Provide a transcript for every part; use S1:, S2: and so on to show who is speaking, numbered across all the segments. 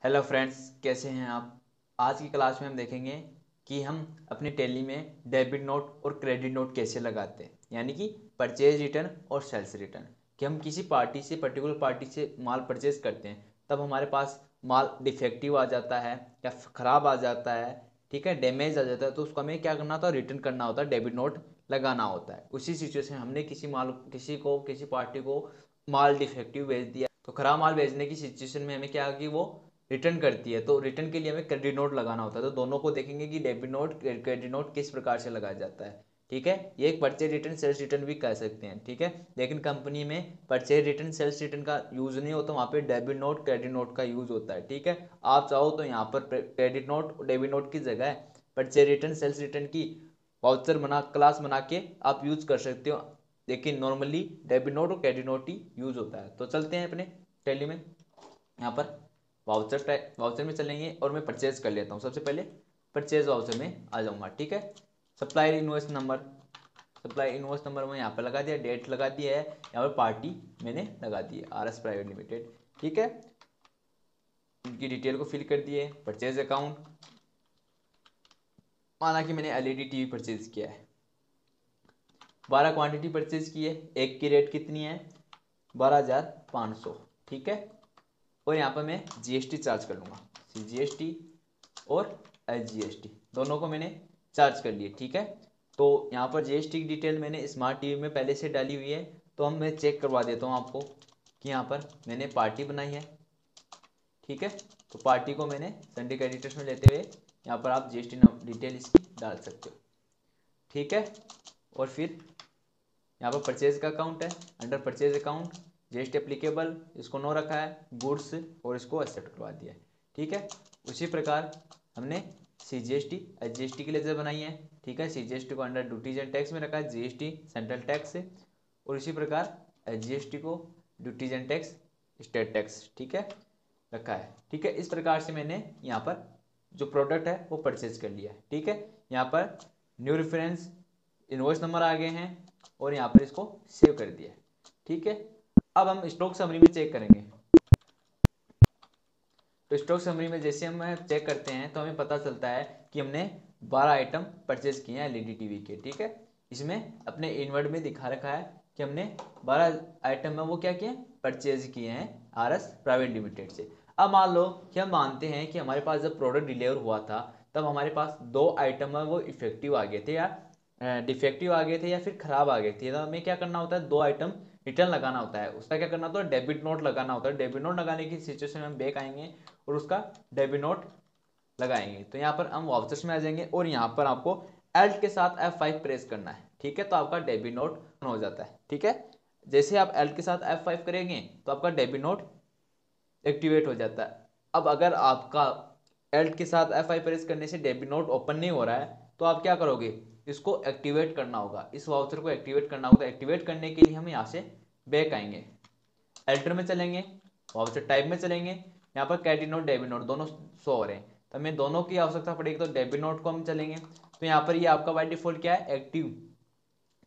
S1: Hello friends, कैसे हैं आप। आज की क्लास में हम देखेंगे कि हम अपनी टैली में डेबिट नोट और क्रेडिट नोट कैसे लगाते हैं, यानी कि परचेज रिटर्न और सेल्स रिटर्न। कि हम किसी पार्टी से पर्टिकुलर पार्टी से माल परचेज करते हैं, तब हमारे पास माल डिफेक्टिव आ जाता है या ख़राब आ जाता है, ठीक है, डैमेज आ जाता है, तो उसको हमें क्या करना होता है, रिटर्न करना होता है, डेबिट नोट लगाना होता है। उसी सिचुएशन में हमने किसी पार्टी को माल डिफेक्टिव भेज दिया, तो खराब माल भेजने की सिचुएशन में हमें क्या कि वो रिटर्न करती है, तो रिटर्न के लिए हमें क्रेडिट नोट लगाना होता है। तो दोनों को देखेंगे कि डेबिट नोट क्रेडिट नोट किस प्रकार से लगाया जाता है, ठीक है। ये एक परचेज रिटर्न सेल्स रिटर्न भी कह सकते हैं, ठीक है। लेकिन कंपनी में परचेज रिटर्न सेल्स रिटर्न का यूज नहीं होता, वहाँ पे डेबिट नोट क्रेडिट नोट का यूज होता है, ठीक है। आप चाहो तो यहाँ पर क्रेडिट नोट डेबिट नोट की जगह परचेज रिटर्न सेल्स रिटर्न की वाउचर बना क्लास बना के आप यूज कर सकते हो, लेकिन नॉर्मली डेबिट नोट और क्रेडिट नोट ही यूज होता है। तो चलते हैं अपने टैली में, यहाँ पर वाउचर में चलेंगे और मैं परचेज कर लेता हूँ। सबसे पहले परचेज वाउचर में आ जाऊँगा, ठीक है। Supplier invoice number, supply invoice number में यहाँ पर लगा दिया, डेट लगा दिया है, यहाँ पर पार्टी मैंने लगा दी है आर एस प्राइवेट लिमिटेड, ठीक है। इनकी डिटेल को फिल कर दिए। परचेज अकाउंट, माना कि मैंने एलईडी टीवी परचेज किया है, 12 क्वांटिटी परचेज की है, एक की रेट कितनी है 12,500, ठीक है। और यहाँ पर मैं जीएसटी चार्ज कर लूँगा, जीएसटी और एसजीएसटी दोनों को मैंने चार्ज कर लिए, ठीक है। तो यहाँ पर जीएसटी की डिटेल मैंने स्मार्ट टीवी में पहले से डाली हुई है, तो हम मैं चेक करवा देता हूँ आपको कि यहाँ पर मैंने पार्टी बनाई है, ठीक है। तो पार्टी को मैंने संडे क्रेडिटर्स में लेते हुए यहाँ पर आप जीएसटी डिटेल इसकी डाल सकते हो, ठीक है। और फिर यहाँ पर परचेज का अकाउंट है, under purchase account GST applicable, इसको नो रखा है, गुड्स और इसको एक्सेप्ट करवा दिया है, ठीक है। उसी प्रकार हमने सीजीएसटी एचजीएसटी की लेजर बनाई है, ठीक है। सीजीएसटी को अंडर ड्यूटीज एंड टैक्स में रखा है, जीएसटी सेंट्रल टैक्स है, और इसी प्रकार एचजीएसटी को duties and tax state tax, ठीक है, रखा है, ठीक है। इस प्रकार से मैंने यहाँ पर जो प्रोडक्ट है वो परचेज कर लिया है, ठीक है। यहाँ पर न्यू रेफरेंस इनवॉइस नंबर आ गए हैं और यहाँ पर इसको सेव कर दिया है, ठीक है। अब हम स्टॉक समरी में चेक करेंगे। तो स्टॉक समरी में जैसे हम चेक करते हैं तो हमें पता चलता है कि हमने 12 आइटम परचेज किए हैं एलईडी टीवी के, ठीक है। इसमें अपने इनवर्ड में दिखा रखा है कि हमने 12 आइटम में वो क्या किए परचेज किए हैं आरएस प्राइवेट लिमिटेड से। अब मान लो कि हम मानते हैं कि हमारे पास जब प्रोडक्ट डिलीवर हुआ था तब हमारे पास 2 आइटम है वो इफेक्टिव आ गए थे या डिफेक्टिव आ गए थे या फिर खराब आ गए थे, तो हमें क्या करना होता है, 2 आइटम रिटर्न लगाना होता है। उसका क्या करना होता है, डेबिट नोट लगाना होता है। डेबिट नोट लगाने की सिचुएशन में हम बैक आएंगे और उसका डेबिट नोट लगाएंगे। तो यहाँ पर हम वाउचर्स में आ जाएंगे और यहाँ पर आपको एल्ट के साथ F5 प्रेस करना है, ठीक है। तो आपका डेबिट नोट हो जाता है, ठीक है। जैसे आप एल्ट के साथ F5 करेंगे तो आपका डेबिट नोट एक्टिवेट हो जाता है। अब अगर आपका एल्ट के साथ F5 प्रेस करने से डेबिट नोट ओपन नहीं हो रहा है तो आप क्या करोगे, इसको एक्टिवेट करना होगा, इस वाउचर को एक्टिवेट करना होगा। एक्टिवेट करने के लिए हम यहाँ से बैक आएंगे, एल्टर में चलेंगे, वाउचर टाइप में चलेंगे, यहाँ पर क्रेडिट नोट डेबिट नोट दोनों शो हो रहे हैं, तो हमें दोनों की आवश्यकता पड़ेगी। तो डेबिट नोट को हम चलेंगे, तो यहाँ पर ये आपका बाय डिफॉल्ट क्या है, एक्टिव,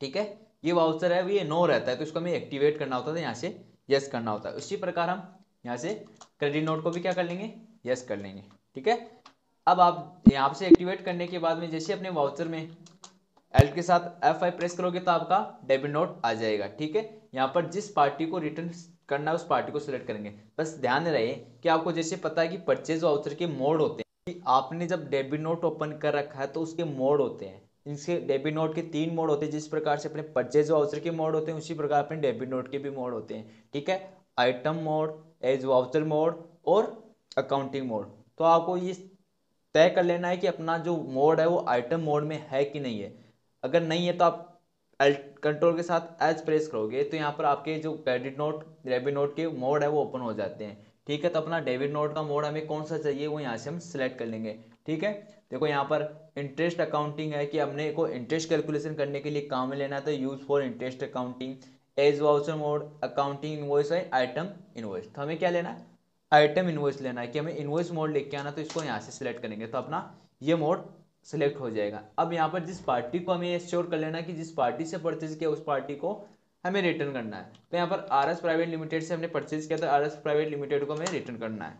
S1: ठीक है। ये वाउचर है ये नो रहता है, तो इसको हमें एक्टिवेट करना होता है, यहाँ से यस करना होता है। उसी प्रकार हम यहाँ से क्रेडिट नोट को भी क्या कर लेंगे, यस कर लेंगे, ठीक है। अब आप यहाँ से एक्टिवेट करने के बाद में जैसे अपने वाउचर में एल के साथ F5 प्रेस करोगे तो आपका डेबिट नोट आ जाएगा, ठीक है। यहाँ पर जिस पार्टी को रिटर्न करना है उस पार्टी को सिलेक्ट करेंगे। बस ध्यान रहे कि आपको जैसे पता है कि परचेज वाउचर के मोड होते हैं, कि आपने जब डेबिट नोट ओपन कर रखा है तो उसके मोड होते हैं। इनसे डेबिट नोट के 3 मोड होते हैं, जिस प्रकार से अपने परचेज वाउचर के मोड होते हैं उसी प्रकार अपने डेबिट नोट के भी मोड होते हैं, ठीक है। Item mode, as voucher mode और अकाउंटिंग मोड। तो आपको ये तय कर लेना है कि अपना जो मोड है वो आइटम मोड में है कि नहीं है। अगर नहीं है तो आप कंट्रोल के साथ एज प्रेस करोगे तो यहाँ पर आपके जो क्रेडिट नोट डेबिट नोट के मोड है वो ओपन हो जाते हैं, ठीक है। तो अपना डेबिट नोट का मोड हमें कौन सा चाहिए वो यहाँ से हम सिलेक्ट कर लेंगे, ठीक है। देखो यहाँ पर इंटरेस्ट अकाउंटिंग है कि हमने को इंटरेस्ट कैलकुलेशन करने के लिए काम में लेना है, तो use for interest accounting. As voucher mode accounting invoice है, आइटम इनवॉइस, तो हमें क्या लेना है, आइटम इनवॉइस लेना है कि हमें इनवॉइस मोड लेके आना, तो इसको यहाँ से सिलेक्ट करेंगे तो अपना ये मोड सिलेक्ट हो जाएगा। अब यहाँ पर जिस पार्टी को हमें श्योर कर लेना है कि जिस पार्टी से परचेज किया उस पार्टी को हमें रिटर्न करना है। तो यहाँ पर आरएस प्राइवेट लिमिटेड से हमने परचेज किया, तो आरएस प्राइवेट लिमिटेड को हमें रिटर्न करना है,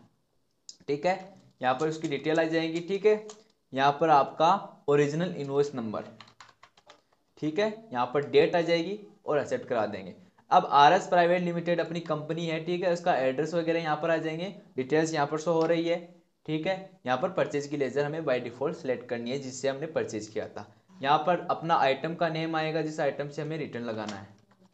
S1: ठीक है, यहाँ पर उसकी डिटेल आ जाएगी। ठीक है, यहाँ पर आपका ओरिजिनल इनवॉइस नंबर, ठीक है, यहाँ पर डेट आ जाएगी और एक्सेप्ट करा देंगे। अब आरएस प्राइवेट लिमिटेड अपनी कंपनी है, ठीक है, उसका एड्रेस वगैरह यहाँ पर आ जाएंगे, डिटेल्स यहाँ पर शो हो रही है। ठीक है, यहाँ पर परचेज की लेजर हमें बाय डिफॉल्ट सेलेक्ट करनी है जिससे हमने परचेज किया था। यहाँ पर अपना आइटम का नेम आएगा जिस आइटम से हमें रिटर्न लगाना है।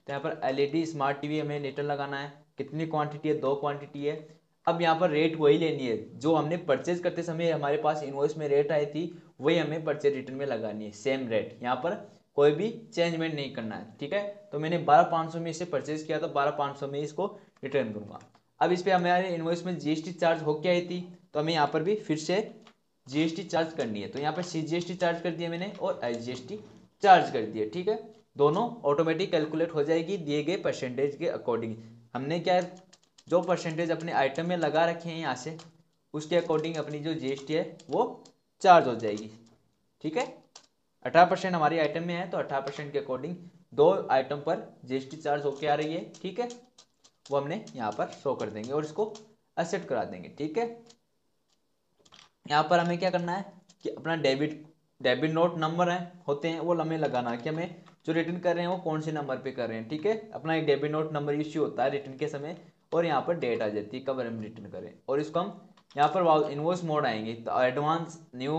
S1: तो यहाँ पर एलईडी स्मार्ट टीवी हमें रिटर्न लगाना है। कितनी क्वांटिटी है? 2 क्वांटिटी है। अब यहाँ पर रेट वही लेनी है जो हमने परचेज करते समय हमारे पास इनवॉइस में रेट आई थी, वही हमें परचेज रिटर्न में लगानी है, सेम रेट। यहाँ पर कोई भी चेंजमेंट नहीं करना है। ठीक है, तो मैंने 12,500 में इसे परचेज किया तो 12,500 में इसको रिटर्न दूंगा। अब इस पे हमारे इनवॉइस में जीएसटी चार्ज होके आई थी, तो हमें यहाँ पर भी फिर से जीएसटी चार्ज करनी है। तो यहाँ पर सीजीएसटी चार्ज कर दिया मैंने और एसजीएसटी चार्ज कर दिया। ठीक है, दोनों ऑटोमेटिक कैलकुलेट हो जाएगी दिए गए परसेंटेज के अकॉर्डिंग। हमने क्या जो परसेंटेज अपने आइटम में लगा रखे हैं यहाँ से, उसके अकॉर्डिंग अपनी जो जीएसटी है वो चार्ज हो जाएगी। ठीक है, 18% हमारी आइटम में है तो 18% के अकॉर्डिंग 2 आइटम पर जीएसटी चार्ज होके आ रही है। ठीक है, वो हमने यहाँ पर शो कर देंगे और इसको एक्सेप्ट करा देंगे। ठीक है, यहाँ पर हमें क्या करना है कि अपना डेबिट नोट नंबर है होते हैं वो हमें लगाना है कि हमें जो रिटर्न कर रहे हैं वो कौन से नंबर पे कर रहे हैं। ठीक है, अपना एक डेबिट नोट नंबर इश्यू होता है रिटर्न के समय और यहाँ पर डेट आ जाती है कब हम रिटर्न करें, और इसको हम यहाँ पर इनवॉइस मोड आएंगे तो एडवांस, न्यू,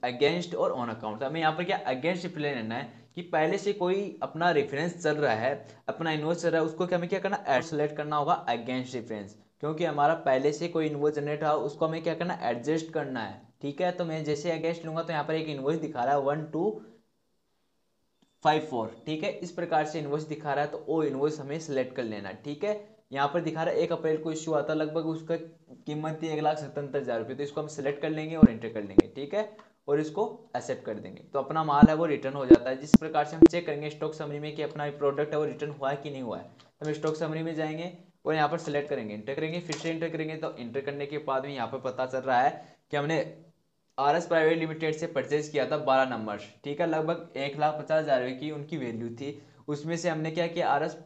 S1: अगेंस्ट और ऑन अकाउंट। हमें यहाँ पर क्या अगेंस्ट रिप्लाई लेना है कि पहले से कोई अपना रेफरेंस चल रहा है, अपना इनवॉइस चल रहा है, उसको हमें क्या करना है, सेलेक्ट करना होगा अगेंस्ट रेफरेंस, क्योंकि हमारा पहले से कोई इनवॉइस जनरेट रहा उसको हमें क्या करना है, एडजस्ट करना है। ठीक है, तो मैं जैसे अगेंस्ट लूंगा तो यहाँ पर एक इनवॉइस दिखा रहा है 1254। ठीक है, इस प्रकार से इनवॉइस दिखा रहा है तो वो इनवॉइस हमें सिलेक्ट कर लेना है। ठीक है, यहाँ पर दिखा रहा है 1 अप्रैल को इश्यू आता, लगभग उसका कीमत थी 1,77,000 रुपये। तो इसको हम सिलेक्ट कर लेंगे और एंटर कर लेंगे। ठीक है, और इसको एक्सेप्ट कर देंगे तो अपना माल है वो रिटर्न हो जाता है। जिस प्रकार से हम चेक करेंगे स्टॉक समरी में कि अपना प्रोडक्ट है वो रिटर्न हुआ है कि नहीं हुआ है, तो हम स्टॉक समरी में जाएंगे और यहाँ पर सिलेक्ट करेंगे, एंटर करेंगे, फिर से एंटर करेंगे। तो एंटर करने के बाद में यहाँ पर पता चल रहा है कि हमने आरएस प्राइवेट लिमिटेड से परचेज किया था 12 नंबर। ठीक है, लगभग 1,50,000 रुपये की उनकी वैल्यू थी। उसमें से हमने क्या किया, आरएस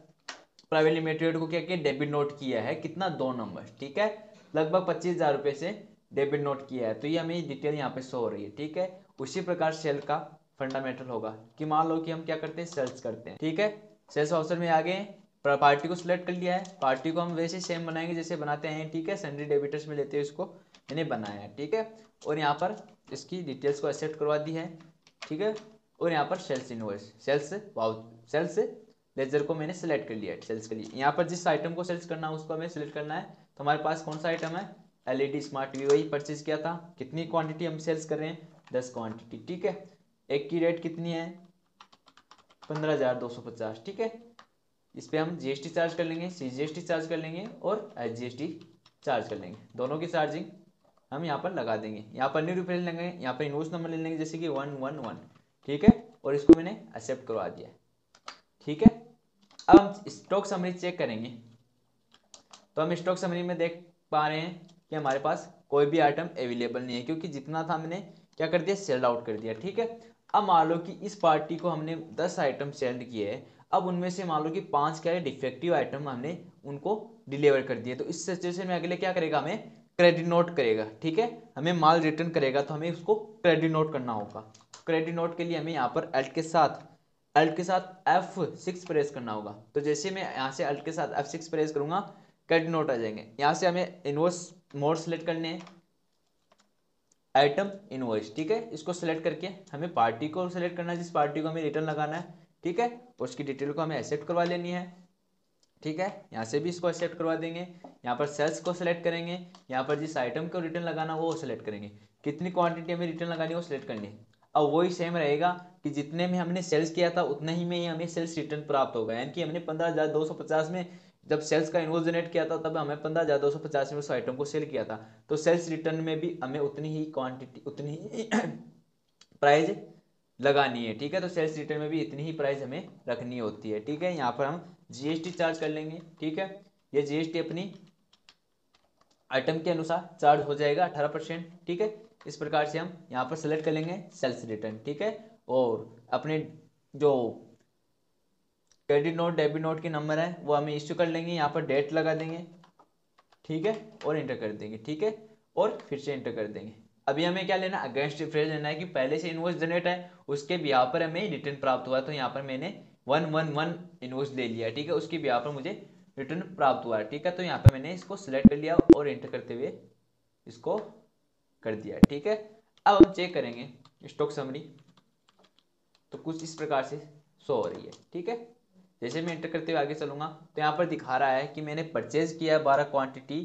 S1: प्राइवेट लिमिटेड को क्या किया, डेबिट नोट किया है कितना, 2 नंबर। ठीक है, लगभग 25,000 रुपये से डेबिट नोट किया है। तो ये हमें डिटेल यहाँ पे शो हो रही है। ठीक है, उसी प्रकार सेल का फंडामेंटल होगा कि मान लो कि हम क्या करते हैं, सेल्स करते हैं। ठीक है, सेल्स ऑप्शन में आ गए, पार्टी को सिलेक्ट कर लिया है। पार्टी को हम वैसे सेम बनाएंगे जैसे बनाते हैं। ठीक है, सन्ड्री डेबिटर्स में लेते हैं इसको, मैंने बनाया है। ठीक है, और यहाँ पर इसकी डिटेल्स को एक्सेप्ट करवा दी है। ठीक है, और यहाँ पर सेल्स इनवॉइस, सेल्स लेजर को मैंने सेलेक्ट कर लिया है सेल्स के लिए। यहाँ पर जिस आइटम को सेल्स करना है उसको हमें सेलेक्ट करना है। तो हमारे पास कौन सा आइटम है, एलईडी स्मार्ट टीवी, वही परचेज किया था। कितनी क्वांटिटी हम सेल्स कर रहे हैं, 10 क्वांटिटी। ठीक है, एक की रेट कितनी है, 15,250। ठीक है, इस पे हम जीएसटी चार्ज कर लेंगे, सीजीएसटी चार्ज कर लेंगे और एसजीएसटी चार्ज कर लेंगे। दोनों की चार्जिंग हम यहाँ पर लगा देंगे। यहाँ पर न्यू रिफिल लेंगे, यहाँ पर इनवॉइस नंबर ले लेंगे जैसे कि 111। ठीक है, और इसको मैंने एक्सेप्ट करवा दिया। ठीक है, अब हम स्टॉक समरी चेक करेंगे तो हम स्टॉक समरी में देख पा रहे हैं कि हमारे पास कोई भी आइटम अवेलेबल नहीं है, क्योंकि जितना था हमने क्या कर दिया, सेल आउट कर दिया। ठीक है, अब मान लो कि इस पार्टी को हमने 10 आइटम सेंड किए हैं, अब उनमें से मान लो कि 5 क्या है डिफेक्टिव आइटम हमने उनको डिलीवर कर दिए। तो इस सिचुएशन में अगले क्या करेगा, हमें क्रेडिट नोट करेगा। ठीक है, हमें माल रिटर्न करेगा तो हमें उसको क्रेडिट नोट करना होगा। क्रेडिट नोट के लिए हमें यहाँ पर अल्ट के साथ F6 प्रेस करना होगा। तो जैसे मैं यहाँ से अल्ट के साथ F6 प्रेस करूंगा, क्रेडिट नोट आ जाएंगे। यहाँ से हमें इनवॉइस मोड सेलेक्ट करने हैं, आइटम इनवॉइस। ठीक है, इसको सेलेक्ट करके हमें पार्टी को सेलेक्ट करना है जिस पार्टी को हमें रिटर्न लगाना है। ठीक है, उसकी डिटेल को हमें एक्सेप्ट करवा लेनी है। ठीक है, यहाँ से भी इसको एक्सेप्ट करवा देंगे। यहाँ पर सेल्स को सिलेक्ट करेंगे, यहाँ पर जिस आइटम को रिटर्न लगाना वो सिलेक्ट करेंगे, कितनी क्वांटिटी हमें रिटर्न लगानी है वो सिलेक्ट करनी है। अब वही सेम रहेगा कि जितने में हमने सेल्स किया था उतने ही में ही हमें सेल्स रिटर्न प्राप्त होगा। यानी कि हमने 15,250 में जब सेल्स का इनवॉइस जनरेट किया था तब हमें 15,250 में उस आइटम को सेल किया था, तो सेल्स रिटर्न में भी हमें उतनी ही क्वांटिटी, उतनी ही प्राइस लगानी है। ठीक है, तो सेल्स रिटर्न में भी इतनी ही प्राइस हमें रखनी होती है। ठीक है, यहाँ पर हम जीएसटी चार्ज कर लेंगे। ठीक है, ये जीएसटी अपनी आइटम के अनुसार चार्ज हो जाएगा 18%। ठीक है, इस प्रकार से हम यहाँ पर सेलेक्ट कर लेंगे सेल्स रिटर्न। ठीक है, और अपने जो क्रेडिट नोट डेबिट नोट के नंबर है वो हमें इश्यू कर लेंगे, यहाँ पर डेट लगा देंगे। ठीक है, और एंटर कर देंगे। ठीक है, और फिर से एंटर कर देंगे। अभी हमें क्या लेना, अगेंस्ट डिफरेंस लेना है कि पहले से इनवॉइस जनरेट है, उसके बिहाफ पर हमें रिटर्न प्राप्त हुआ। तो यहाँ पर मैंने 111 इनवॉइस ले लिया, ठीक है, उसके बिहाफ पर मुझे रिटर्न प्राप्त हुआ, ठीक है। तो यहाँ पर मैंने इसको सिलेक्ट कर लिया और एंटर करते हुए इसको कर दिया, ठीक है। अब हम चेक करेंगे स्टॉक समरी, तो कुछ इस प्रकार से शो हो रही है, ठीक है। जैसे मैं एंटर करते हुए आगे चलूंगा तो यहाँ पर दिखा रहा है कि मैंने परचेज किया 12 क्वांटिटी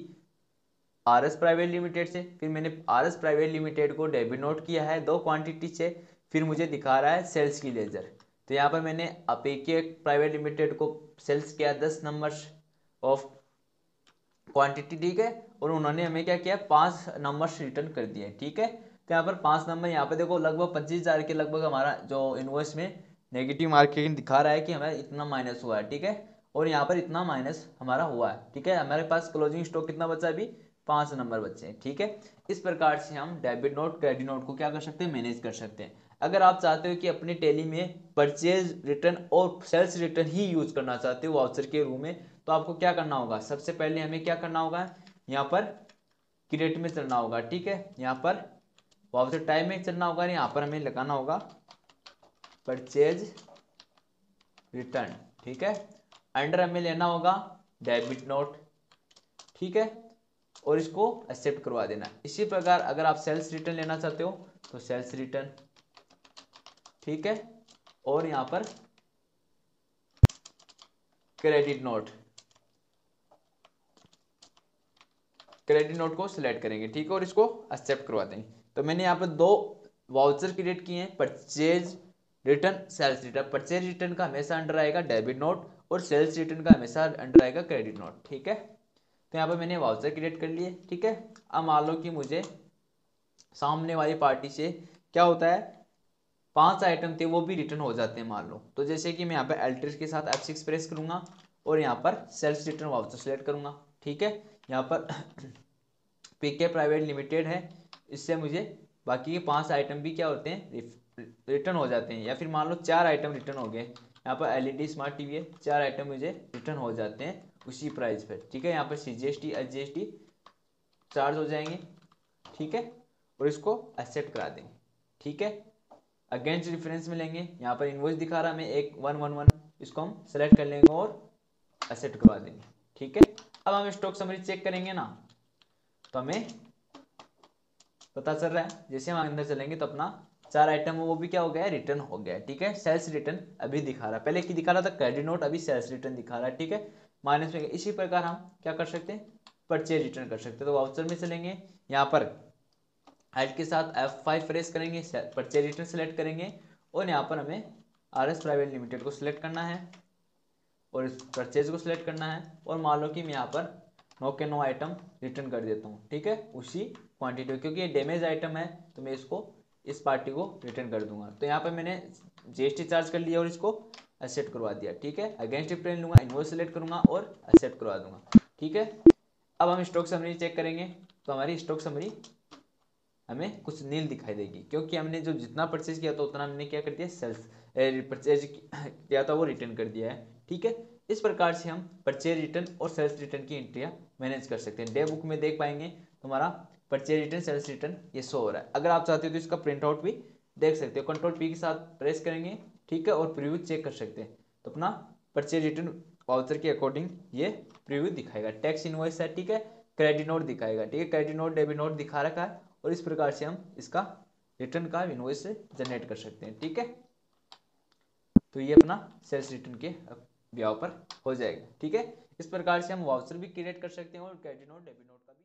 S1: आरएस प्राइवेट लिमिटेड से, फिर मैंने आरएस प्राइवेट लिमिटेड को डेबिट नोट किया है 2 क्वांटिटी से, फिर मुझे दिखा रहा है सेल्स की लेजर। तो यहाँ पर मैंने अपेके प्राइवेट लिमिटेड को सेल्स किया 10 नंबर ऑफ क्वांटिटी, ठीक है, और उन्होंने हमें क्या किया 5 नंबर्स रिटर्न कर दिए, ठीक है। तो यहाँ पर 5 नंबर, यहाँ पे देखो लगभग 25,000 के लगभग हमारा जो इनवॉइस में नेगेटिव मार्केटिंग दिखा रहा है कि हमें इतना माइनस हुआ है, ठीक है, और यहाँ पर इतना माइनस हमारा हुआ है, ठीक है। हमारे पास क्लोजिंग स्टॉक कितना बचा अभी, 5 नंबर बचे हैं, ठीक है। इस प्रकार से हम डेबिट नोट क्रेडिट नोट को क्या कर सकते हैं, मैनेज कर सकते हैं। अगर आप चाहते हो कि अपने टैली में परचेज रिटर्न और सेल्स रिटर्न ही यूज करना चाहते हो वाउचर के रूम में, तो आपको क्या करना होगा, सबसे पहले हमें क्या करना होगा, यहाँ पर क्रिएट में चलना होगा, ठीक है, यहाँ पर वाउचर टाइम में चलना होगा, यहाँ पर हमें लगाना होगा परचेज रिटर्न, ठीक है। अंडर हमें लेना होगा डेबिट नोट, ठीक है, और इसको एक्सेप्ट करवा देना। इसी प्रकार अगर आप सेल्स रिटर्न लेना चाहते हो तो सेल्स रिटर्न, ठीक है, और यहाँ पर क्रेडिट नोट, क्रेडिट नोट को सिलेक्ट करेंगे, ठीक है, और इसको एक्सेप्ट करवा देंगे। तो मैंने यहाँ पर 2 वाउचर क्रिएट किए हैं, purchase return, sales return. Purchase return का हमेशा अंडर आएगा डेबिट नोट और सेल्स रिटर्न का हमेशा अंडर आएगा क्रेडिट नोट, ठीक है। तो यहाँ पर मैंने वाउचर क्रिएट कर लिए, ठीक है। अब मान लो कि मुझे सामने वाली पार्टी से क्या होता है, 5 आइटम थे वो भी रिटर्न हो जाते हैं मान लो। तो जैसे कि मैं यहाँ पर एल्ट्रिस के साथ F6 प्रेस करूंगा और यहाँ पर सेल्स रिटर्न वाउचर सेलेक्ट करूंगा, ठीक है। यहाँ पर पीके प्राइवेट लिमिटेड है, इससे मुझे बाकी के 5 आइटम भी क्या होते हैं, रिटर्न हो जाते हैं। या फिर मान लो 4 आइटम रिटर्न हो गए, यहाँ पर एलईडी स्मार्ट टीवी है, 4 आइटम मुझे रिटर्न हो जाते हैं उसी प्राइस पर, ठीक है। यहाँ पर CGST HGST चार्ज हो जाएंगे, ठीक है, और इसको एक्सेप्ट करा देंगे, ठीक है। अगेंस्ट डिफरेंस में लेंगे, यहाँ पर इनवॉइस दिखा रहा है हमें 111, इसको हम सेलेक्ट कर लेंगे और एक्सेप्ट करवा देंगे, ठीक है। अब हम स्टॉक समरी चेक करेंगे ना, तो हमें पता चल रहा है, जैसे हम अंदर चलेंगे तो अपना 4 आइटम वो भी क्या हो गया, रिटर्न हो गया, ठीक है। सेल्स रिटर्न अभी दिखा रहा है, पहले की दिखा रहा था क्रेडिट नोट, अभी सेल्स रिटर्न दिखा रहा है, ठीक है, माइनस में। इसी प्रकार हम क्या कर सकते हैं, परचेज रिटर्न कर सकते हैं। तो वाउचर में चलेंगे, यहाँ पर ऐड के साथ F5 प्रेस करेंगे, परचेज रिटर्न सेलेक्ट करेंगे और यहाँ पर हमें आरएस प्राइवेट लिमिटेड को सिलेक्ट करना है और इस परचेज को सिलेक्ट करना है, और मान लो कि मैं यहाँ पर नो के नो आइटम रिटर्न कर देता हूँ, ठीक है, उसी क्वांटिटी, क्योंकि ये डैमेज आइटम है तो मैं इसको इस पार्टी को रिटर्न कर दूंगा। तो यहाँ पर मैंने GST चार्ज कर लिया और इसको एक्सेप्ट करवा दिया, ठीक है। अगेंस्ट डिफरेंस लूंगा, इनवॉइस सेलेक्ट करूंगा और एक्सेप्ट करवा दूंगा, ठीक है। अब हम स्टॉक समरी चेक करेंगे, तो हमारी स्टॉक समरी हमें कुछ नील दिखाई देगी, क्योंकि हमने जो जितना परचेज किया था उतना हमने क्या कर दिया, सेल्स परचेज किया था वो रिटर्न कर दिया है, ठीक है। इस प्रकार से हम परचेज रिटर्न और सेल्स रिटर्न की एंट्रियां मैनेज कर सकते हैं। डे बुक में देख पाएंगे तुम्हारा परचेज रिटर्न सेल्स रिटर्न ये शो हो रहा है। अगर आप चाहते हो तो इसका प्रिंट आउट भी देख सकते हो, कंट्रोल P के साथ प्रेस करेंगे, ठीक है, और प्रीव्यू चेक कर सकते हैं। तो अपना परचेज रिटर्न वाउचर के अकॉर्डिंग ये प्रीव्यू दिखाएगा, टैक्स इनवॉइस है, ठीक है, क्रेडिट नोट दिखाएगा, ठीक है, क्रेडिट नोट डेबिट नोट दिखा रखा है, और इस प्रकार से हम इसका रिटर्न का इनवॉइस से जनरेट कर सकते हैं, ठीक है। तो ये अपना सेल्स रिटर्न के ब्याह पर हो जाएगा, ठीक है। इस प्रकार से हम वाउचर भी क्रिएट कर सकते हैं और क्रेडिट नोट डेबिट नोट का भी